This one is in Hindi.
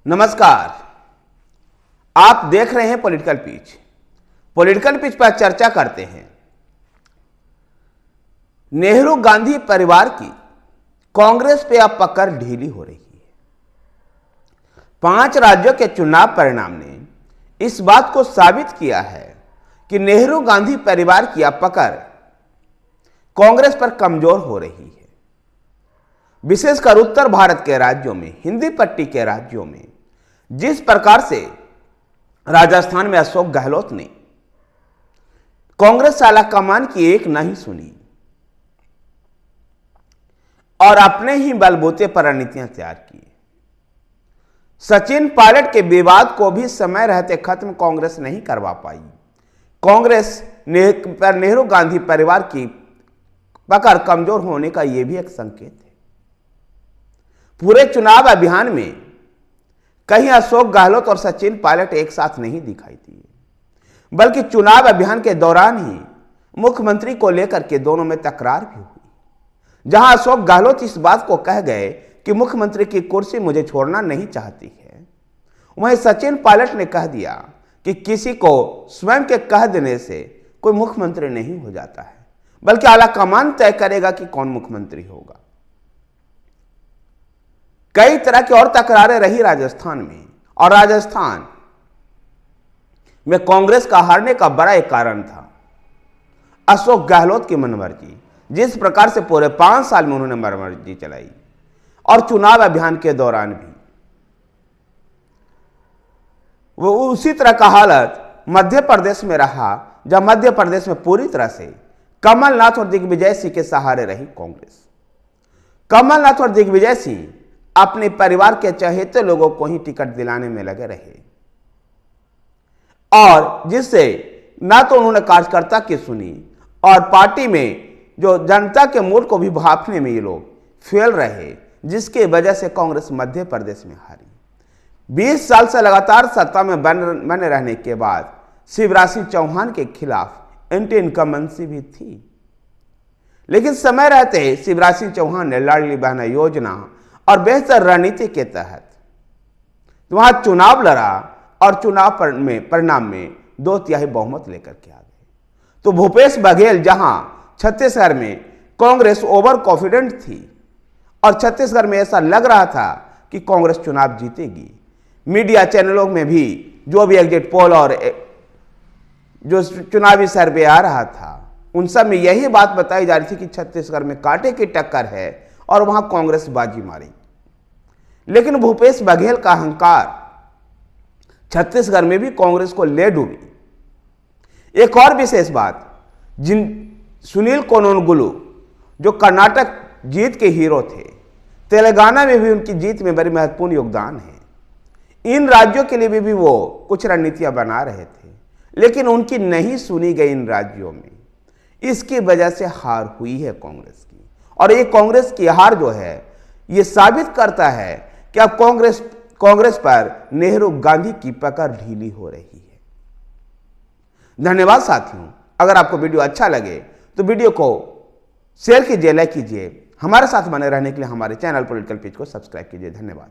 नमस्कार, आप देख रहे हैं पॉलिटिकल पिच। पॉलिटिकल पिच पर चर्चा करते हैं नेहरू गांधी परिवार की कांग्रेस पे अब पकड़ ढीली हो रही है। 5 राज्यों के चुनाव परिणाम ने इस बात को साबित किया है कि नेहरू गांधी परिवार की अब पकड़ कांग्रेस पर कमजोर हो रही है। विशेषकर उत्तर भारत के राज्यों में, हिंदी पट्टी के राज्यों में जिस प्रकार से राजस्थान में अशोक गहलोत ने कांग्रेस आला कमान की एक नहीं सुनी और अपने ही बलबूते पर रणनीतियां तैयार की। सचिन पायलट के विवाद को भी समय रहते खत्म कांग्रेस नहीं करवा पाई। कांग्रेस पर नेहरू गांधी परिवार की पकड़ कमजोर होने का यह भी एक संकेत है। पूरे चुनाव अभियान में कहीं अशोक गहलोत और सचिन पायलट एक साथ नहीं दिखाई दिए, बल्कि चुनाव अभियान के दौरान ही मुख्यमंत्री को लेकर के दोनों में तकरार भी हुई। जहां अशोक गहलोत इस बात को कह गए कि मुख्यमंत्री की कुर्सी मुझे छोड़ना नहीं चाहती है, वहीं सचिन पायलट ने कह दिया कि किसी को स्वयं के कह देने से कोई मुख्यमंत्री नहीं हो जाता है, बल्कि आलाकमान तय करेगा कि कौन मुख्यमंत्री होगा। कई तरह की और तकरारें रही राजस्थान में, और राजस्थान में कांग्रेस का हारने का बड़ा एक कारण था अशोक गहलोत की मनमर्जी। जिस प्रकार से पूरे 5 साल में उन्होंने मनमर्जी चलाई और चुनाव अभियान के दौरान भी वो उसी तरह का हालत मध्य प्रदेश में रहा, जब मध्य प्रदेश में पूरी तरह से कमलनाथ और दिग्विजय सिंह के सहारे रही कांग्रेस। कमलनाथ और दिग्विजय सिंह अपने परिवार के चहेते लोगों को ही टिकट दिलाने में लगे रहे, और जिससे ना तो उन्होंने कार्यकर्ता की सुनी और पार्टी में जो जनता के मूड को भी भांपने में ये लोग फेल रहे, जिसके वजह से कांग्रेस मध्य प्रदेश में हारी। 20 साल से लगातार सत्ता में बने रहने के बाद शिवराज सिंह चौहान के खिलाफ एंटी इनकम्बेंसी भी थी, लेकिन समय रहते शिवराज सिंह चौहान ने लाडली बहना योजना और बेहतर रणनीति के तहत वहां चुनाव लड़ा और चुनाव परिणाम में 2/3 बहुमत लेकर के आ गए। तो भूपेश बघेल जहां छत्तीसगढ़ में कांग्रेस ओवर कॉन्फिडेंट थी और छत्तीसगढ़ में ऐसा लग रहा था कि कांग्रेस चुनाव जीतेगी, मीडिया चैनलों में भी जो भी एग्जिट पोल और जो चुनावी सर्वे आ रहा था, उन सब में यही बात बताई जा रही थी कि छत्तीसगढ़ में कांटे की टक्कर है और वहां कांग्रेस बाजी मारी। लेकिन भूपेश बघेल का अहंकार छत्तीसगढ़ में भी कांग्रेस को ले डूबी। एक और विशेष बात, सुनील कोनोनगुलु जो कर्नाटक जीत के हीरो थे, तेलंगाना में भी उनकी जीत में बड़ी महत्वपूर्ण योगदान है। इन राज्यों के लिए भी वो कुछ रणनीतियां बना रहे थे, लेकिन उनकी नहीं सुनी गई इन राज्यों में। इसकी वजह से हार हुई है कांग्रेस की, और ये कांग्रेस की हार जो है ये साबित करता है कि अब कांग्रेस पर नेहरू गांधी की पकड़ ढीली हो रही है। धन्यवाद साथियों। अगर आपको वीडियो अच्छा लगे तो वीडियो को शेयर कीजिए, लाइक कीजिए। हमारे साथ बने रहने के लिए हमारे चैनल पॉलिटिकल पिच को सब्सक्राइब कीजिए। धन्यवाद।